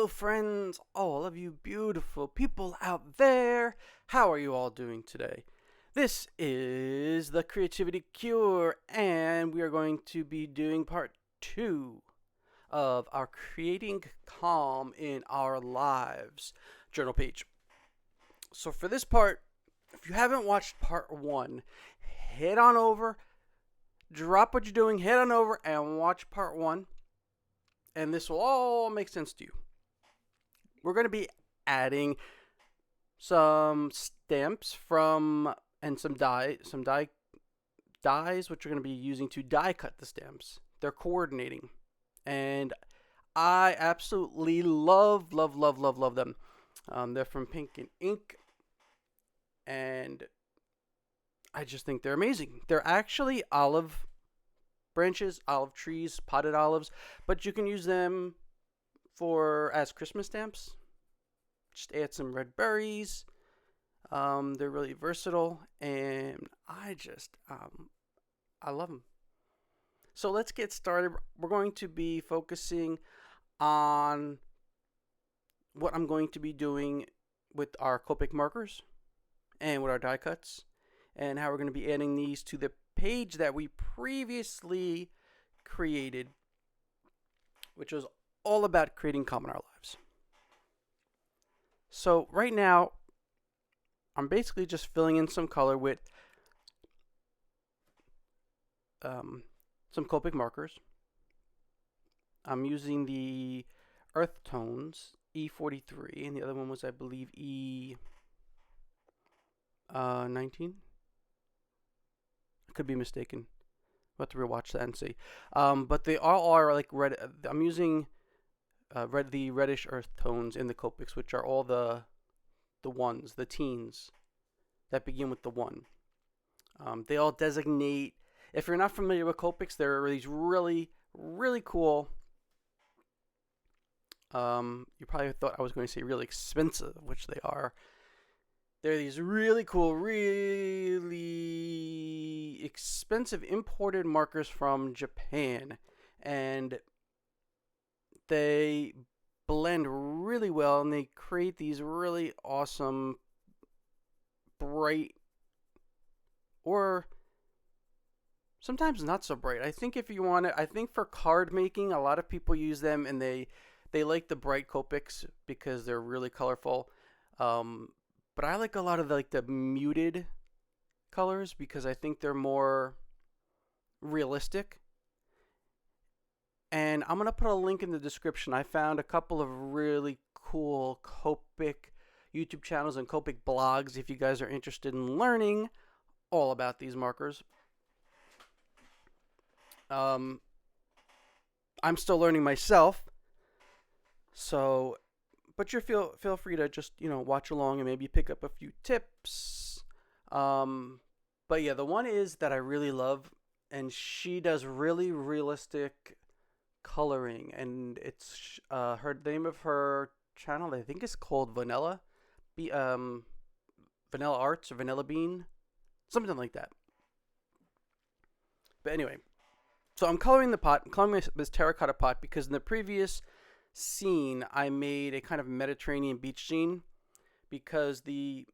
Hello, friends, all of you beautiful people out there. How are you all doing today? This is the Creativity Cure, and we are going to be doing part two of our Creating Calm in Our Lives journal page. So, for this part, if you haven't watched part one, head on over, drop what you're doing, head on over, and watch part one, and this will all make sense to you. We're going to be adding some stamps from and some dies which we're going to be using to die cut the stamps. They're coordinating, and I absolutely love them. They're from Pink and Ink, and I just think they're amazing. They're actually olive branches, olive trees, potted olives, but you can use them as Christmas stamps. Just add some red berries. They're really versatile, and I love them. So let's get started. We're going to be focusing on what I'm going to be doing with our Copic markers and with our die cuts, and how we're going to be adding these to the page that we previously created, which was all about creating calm in our lives. So right now, I'm basically just filling in some color with some Copic markers. I'm using the Earth Tones E43, and the other one was, I believe, E19. I could be mistaken. We'll have to rewatch that and see. But they all are like red. I'm using the reddish earth tones in the Copics, which are all the ones, the teens that begin with the one. They all designate. If you're not familiar with Copics, there are these really cool. You probably thought I was going to say really expensive, which they are. They're these really cool, really expensive imported markers from Japan, and they blend really well, and they create these really awesome, bright, or sometimes not so bright. I think if you want it, I think for card making, a lot of people use them, and they like the bright Copics because they're really colorful. But I like a lot of the muted colors because I think they're more realistic. And I'm going to put a link in the description. I found a couple of really cool Copic YouTube channels and Copic blogs if you guys are interested in learning all about these markers. I'm still learning myself. So, but you feel free to just, watch along and maybe pick up a few tips. But yeah, the one is that I really love, and she does really realistic coloring, and it's her name of her channel, I think, is called Vanilla Arts or Vanilla Bean, something like that. But anyway, so I'm coloring the pot. I'm coloring this terracotta pot because in the previous scene I made a kind of Mediterranean beach scene, because the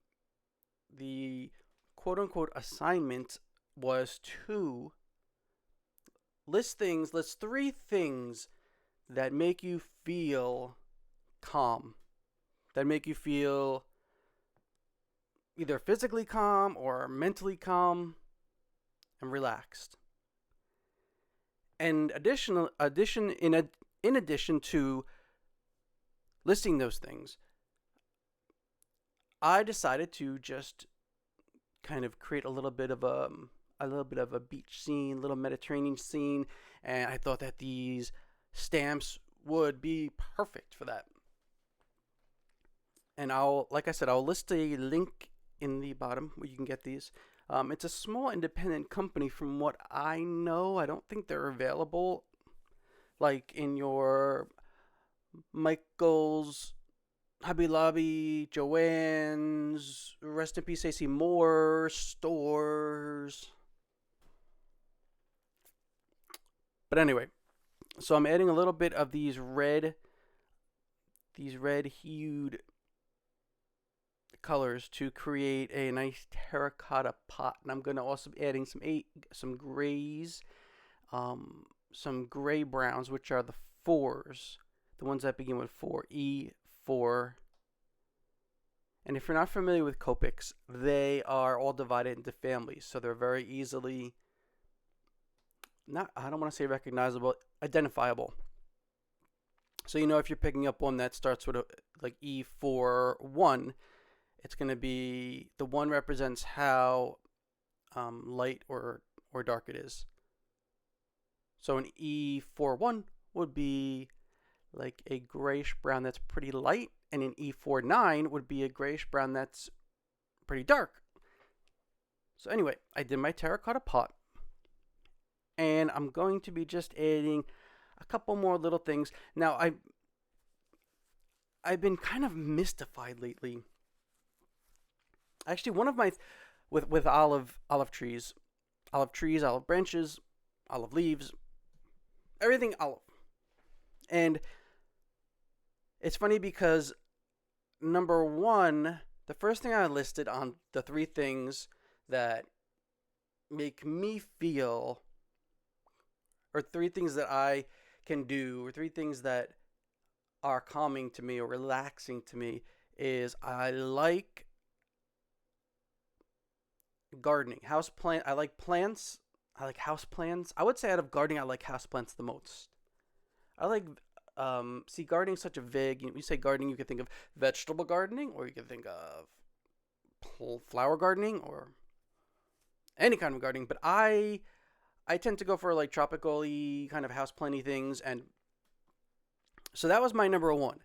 quote unquote assignment was to list 3 things that make you feel calm, that make you feel either physically calm or mentally calm and relaxed. And in addition to listing those things, I decided to just kind of create a little bit of a beach scene, a little Mediterranean scene, and I thought that these stamps would be perfect for that. And I'll list a link in the bottom where you can get these. It's a small independent company from what I know. I don't think they're available like in your Michael's, Hobby Lobby, Joann's, rest in peace AC Moore stores. But anyway, so I'm adding a little bit of these red these red hued colors to create a nice terracotta pot. And I'm going to also be adding some grays, some gray browns, which are the fours, the ones that begin with 4, E4. And if you're not familiar with Copics, they are all divided into families, so they're very easily, I don't want to say recognizable, identifiable. So if you're picking up one that starts with like E4-1, it's going to be, the 1 represents how light or dark it is. So an E4-1 would be like a grayish brown that's pretty light, and an E4-9 would be a grayish brown that's pretty dark. So anyway, I did my terracotta pot, and I'm going to be just adding a couple more little things. Now, I've been kind of mystified lately. Actually, one of my, with olive trees, olive branches, olive leaves, everything olive. And it's funny because number 1, the first thing I listed on the 3 things that make me feel, or 3 things that I can do, or 3 things that are calming to me or relaxing to me, is I like gardening. I like plants. I like house plants. I would say out of gardening, I like house plants the most. I like, gardening is such a vague, you say gardening, you can think of vegetable gardening, or you can think of flower gardening, or any kind of gardening. But I tend to go for like tropical-y kind of house planty things, and so that was my number 1.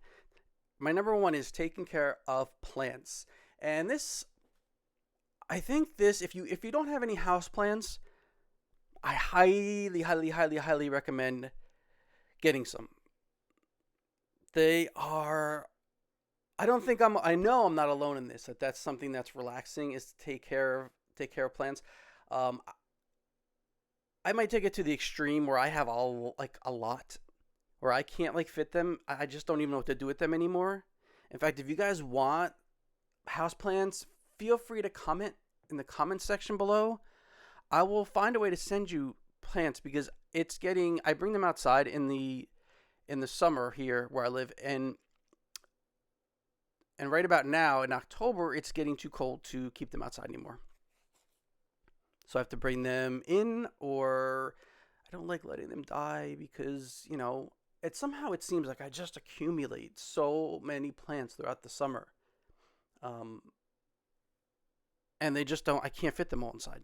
My number 1 is taking care of plants, and this, I think this, if you don't have any house plants, I highly, highly, highly, highly recommend getting some. They are, I know I'm not alone in this, that's something that's relaxing, is to take care of plants. I might take it to the extreme where I have a lot, where I can't fit them. I just don't even know what to do with them anymore. In fact, if you guys want houseplants, feel free to comment in the comment section below. I will find a way to send you plants, because I bring them outside in the summer here where I live, and right about now in October, it's getting too cold to keep them outside anymore. So I have to bring them in, or I don't like letting them die, because, it seems like I just accumulate so many plants throughout the summer. And they just I can't fit them all inside.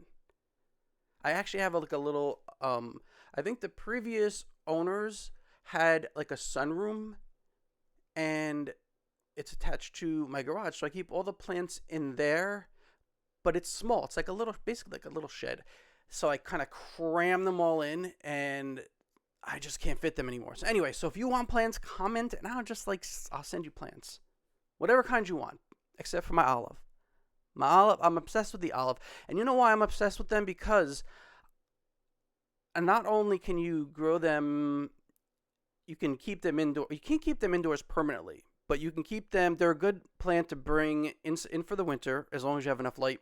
I actually have a little, I think the previous owners had like a sunroom, and it's attached to my garage. So I keep all the plants in there, but it's small. It's basically like a little shed. So I kind of cram them all in, and I just can't fit them anymore. So anyway, so if you want plants, comment, and I'll send you plants. Whatever kind you want, except for my olive. I'm obsessed with the olive. And you know why I'm obsessed with them? Because not only can you grow them, you can keep them indoors. You can't keep them indoors permanently, but you can keep them. They're a good plant to bring in for the winter, as long as you have enough light,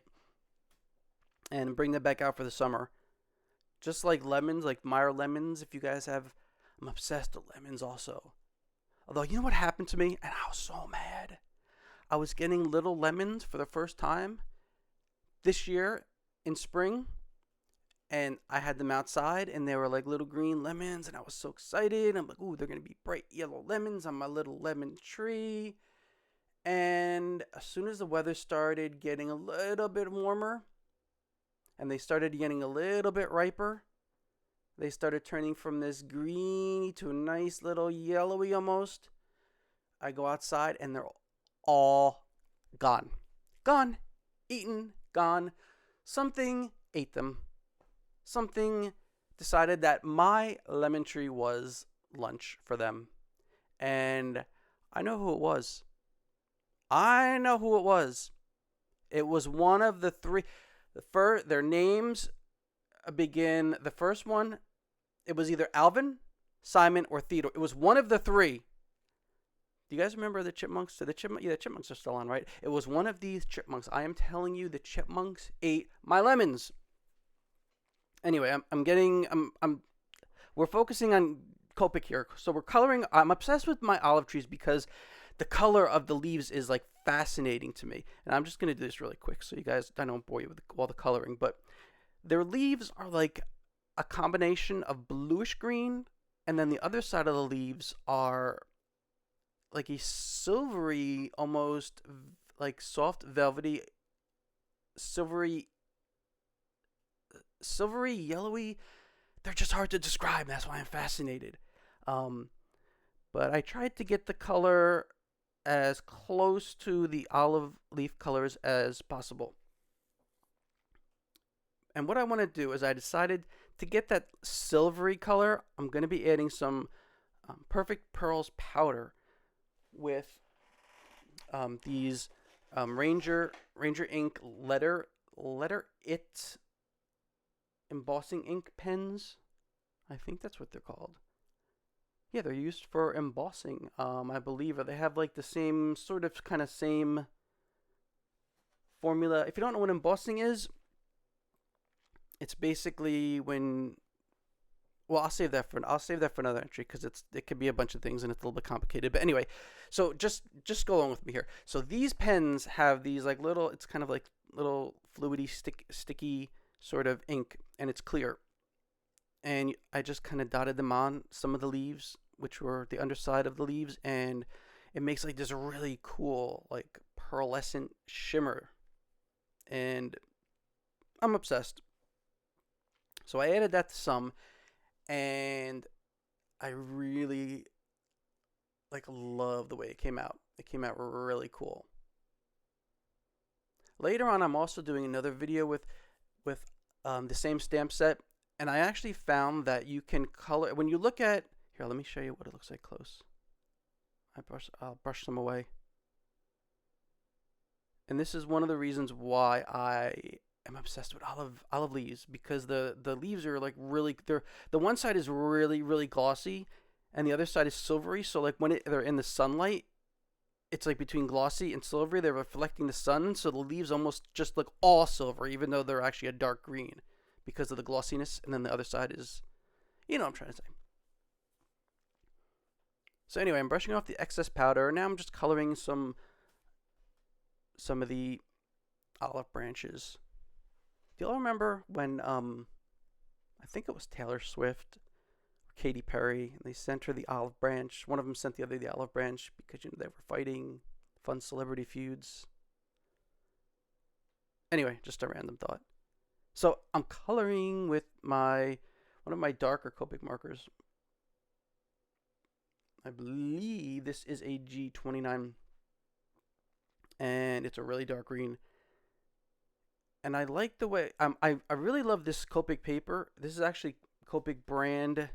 and bring them back out for the summer. Just like lemons, like Meyer lemons, if you guys have. I'm obsessed with lemons also. Although, you know what happened to me? And I was so mad. I was getting little lemons for the first time this year in spring, and I had them outside, and they were like little green lemons, and I was so excited. I'm like, ooh, they're going to be bright yellow lemons on my little lemon tree. And as soon as the weather started getting a little bit warmer, and they started getting a little bit riper, they started turning from this greeny to a nice little yellowy almost. I go outside, and they're all gone. Gone. Eaten. Gone. Something ate them. Something decided that my lemon tree was lunch for them. And I know who it was. It was one of the 3. Their names begin, the first one, it was either Alvin, Simon, or Theodore. It was one of the 3. Do you guys remember the chipmunks? So the chipmunks are still on, right? It was one of these chipmunks. I am telling you, the chipmunks ate my lemons. Anyway, we're focusing on Copic here. So we're coloring. I'm obsessed with my olive trees because the color of the leaves is like fascinating to me. And I'm just gonna do this really quick so you guys, I don't bore you with all the coloring, but their leaves are like a combination of bluish green, and then the other side of the leaves are like a silvery, almost like soft velvety, silvery, yellowy. They're just hard to describe. That's why I'm fascinated. Um, but I tried to get the color as close to the olive leaf colors as possible. And what I want to do is I decided to get that silvery color. I'm going to be adding some Perfect Pearls powder with these Ranger ink letter it embossing ink pens. I think that's what they're called. Yeah, they're used for embossing, I believe. They have like the same sort of kind of same formula. If you don't know what embossing is, it's basically when, well, I'll save that for another entry because it could be a bunch of things and it's a little bit complicated. But anyway, so just go along with me here. So these pens have these like little, it's kind of like little fluidy sticky sort of ink, and it's clear. And I just kind of dotted them on some of the leaves, which were the underside of the leaves, and it makes like this really cool like pearlescent shimmer, and I'm obsessed. So I added that to some, and I really like love the way it came out. It came out really cool. Later on, I'm also doing another video with the same stamp set, and I actually found that you can color when you look at here. Let me show you what it looks like close. I'll brush some away, and this is one of the reasons why I'm obsessed with olive leaves, because the leaves are like really, the one side is really glossy and the other side is silvery, so like when they're in the sunlight, it's like between glossy and silvery. They're reflecting the sun, so the leaves almost just look all silver even though they're actually a dark green because of the glossiness, and then the other side is, you know what I'm trying to say. So anyway, I'm brushing off the excess powder. Now I'm just coloring some of the olive branches. Do y'all remember when I think it was Taylor Swift or Katy Perry, and they sent her the olive branch? One of them sent the other the olive branch because, you know, they were fighting fun celebrity feuds. Anyway, just a random thought. So I'm coloring with one of my darker Copic markers. I believe this is a G29, and it's a really dark green. And I like the way I really love this Copic paper. This is actually Copic brand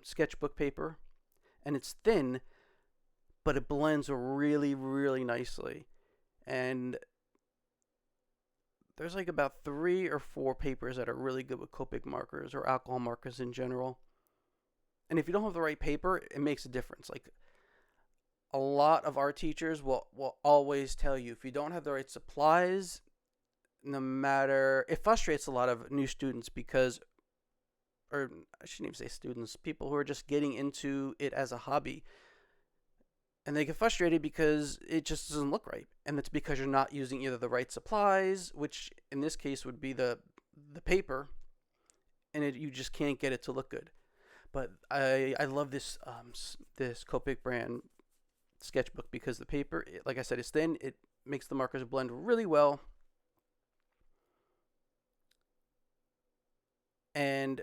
sketchbook paper, and it's thin, but it blends really nicely. And there's like about 3 or 4 papers that are really good with Copic markers or alcohol markers in general. And if you don't have the right paper, it makes a difference. Like, a lot of art teachers will always tell you, if you don't have the right supplies, no matter, it frustrates a lot of new students because, or I shouldn't even say students, people who are just getting into it as a hobby, and they get frustrated because it just doesn't look right, and it's because you're not using either the right supplies, which in this case would be the paper, and you just can't get it to look good. But I love this this Copic brand sketchbook because the paper, like I said, is thin. It makes the markers blend really well, and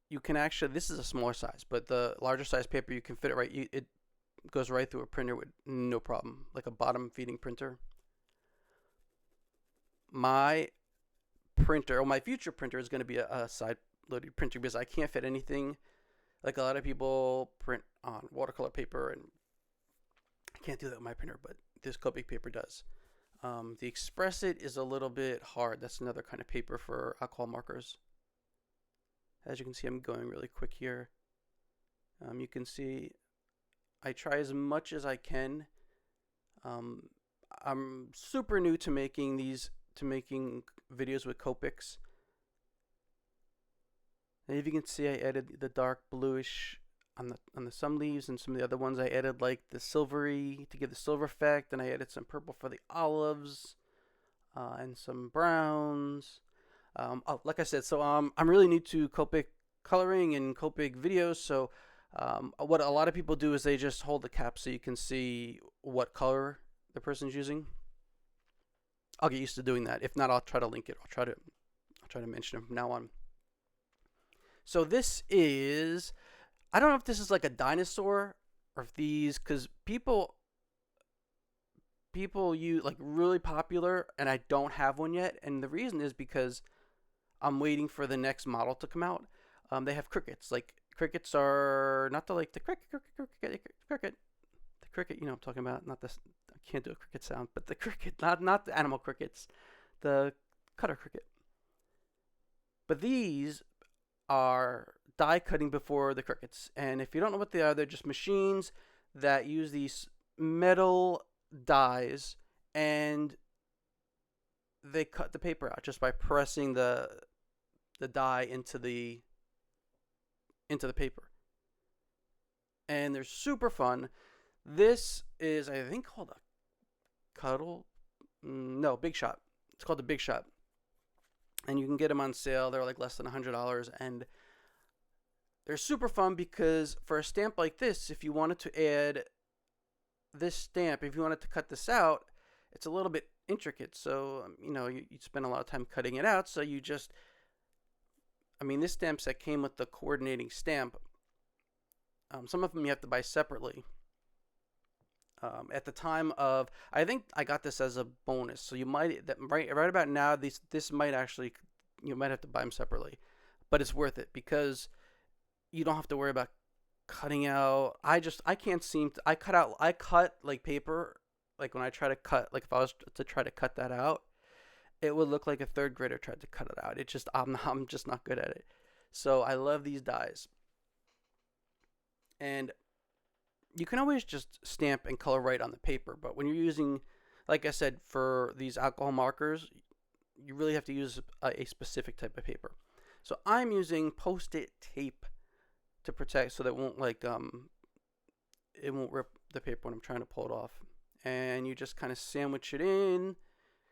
you can actually, this is a smaller size, but the larger size paper, you can fit it right. It goes right through a printer with no problem, like a bottom feeding printer. My printer, or my future printer, is going to be a side loaded printer because I can't fit anything. Like, a lot of people print on watercolor paper, and I can't do that with my printer, but this Copic paper does. The Expressit is a little bit hard. That's another kind of paper for alcohol markers. As you can see, I'm going really quick here. You can see I try as much as I can. I'm super new to making videos with Copics. And if you can see, I added the dark bluish on the some leaves, and some of the other ones I added like the silvery to give the silver effect, and I added some purple for the olives, and some browns. Like I said, so I'm really new to Copic coloring and Copic videos, so what a lot of people do is they just hold the cap so you can see what color the person's using. I'll get used to doing that. If not, I'll try to link it. I'll try to mention it from now on. So this is, I don't know if this is like a dinosaur or if these, because people use like really popular, and I don't have one yet, and the reason is because I'm waiting for the next model to come out. They have crickets. Like crickets are not the like the cricket. The cricket, you know what I'm talking about. Not this. I can't do a cricket sound, but the cricket, not the animal crickets, the cutter cricket. But these are die cutting before the crickets, and if you don't know what they are, they're just machines that use these metal dies, and they cut the paper out just by pressing the die into the paper, and they're super fun. This is, I think, called a Cuddle. No, Big Shot. It's called the Big Shot, and you can get them on sale. They're like less than $100, and they're super fun because for a stamp like this, if you wanted to add this stamp, if you wanted to cut this out, it's a little bit intricate. So, you know, you'd spend a lot of time cutting it out. So you just, I mean, this stamp set came with the coordinating stamp. Some of them you have to buy separately. At the time of, I think I got this as a bonus. So you might, right about now, this might actually, you might have to buy them separately. But it's worth it because you don't have to worry about cutting out. I can't seem to, I cut like paper, like when I try to cut, like if I was to try to cut that out, it would look like a third grader tried to cut it out. It just, I'm just not good at it. So I love these dies. And you can always just stamp and color right on the paper, but when you're using, like I said, for these alcohol markers, you really have to use a specific type of paper. So I'm using Post-it tape to protect, so that it won't it won't rip the paper when I'm trying to pull it off. And you just kind of sandwich it in,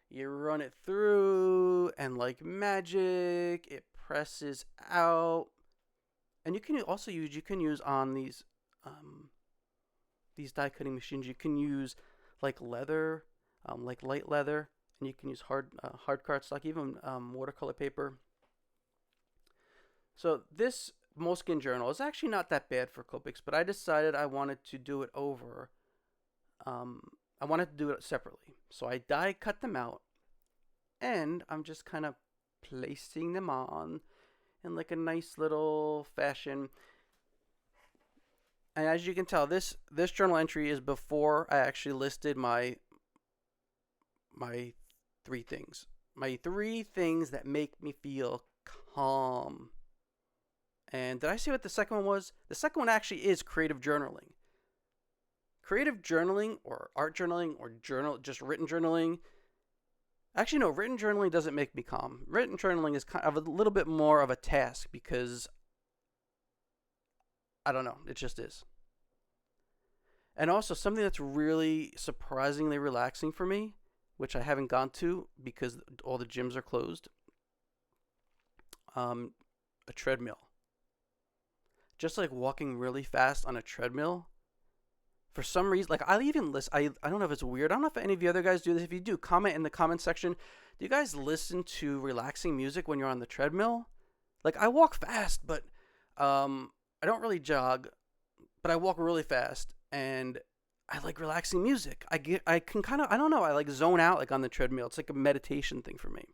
you run it through, and like magic, it presses out. And you can also use on these die cutting machines, you can use like leather, like light leather, and you can use hard cardstock, even watercolor paper. So this Moleskine journal is actually not that bad for Copics, but I decided I wanted to do it over. I wanted to do it separately, so I die cut them out, and I'm just kind of placing them on in like a nice little fashion. And as you can tell, this journal entry is before I actually listed my 3 things. My 3 things that make me feel calm. And did I say what the second one was? The second one actually is creative journaling. Creative journaling or art journaling or just written journaling. Actually, no, written journaling doesn't make me calm. Written journaling is kind of a little bit more of a task because I don't know, it just is. And also something that's really surprisingly relaxing for me, which I haven't gone to because all the gyms are closed. A treadmill. Just like walking really fast on a treadmill. For some reason, like I even listen, I don't know if it's weird. I don't know if any of you other guys do this. If you do, comment in the comment section. Do you guys listen to relaxing music when you're on the treadmill? Like I walk fast, but I don't really jog, but I walk really fast, and I like relaxing music. I can kind of, I don't know, I like zone out like on the treadmill. It's like a meditation thing for me.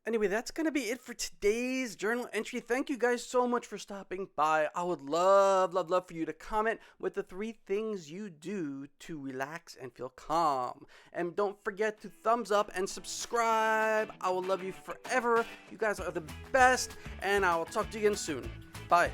Anyway, that's going to be it for today's journal entry. Thank you guys so much for stopping by. I would love for you to comment with the 3 things you do to relax and feel calm. And don't forget to thumbs up and subscribe. I will love you forever. You guys are the best, and I will talk to you again soon. Bye.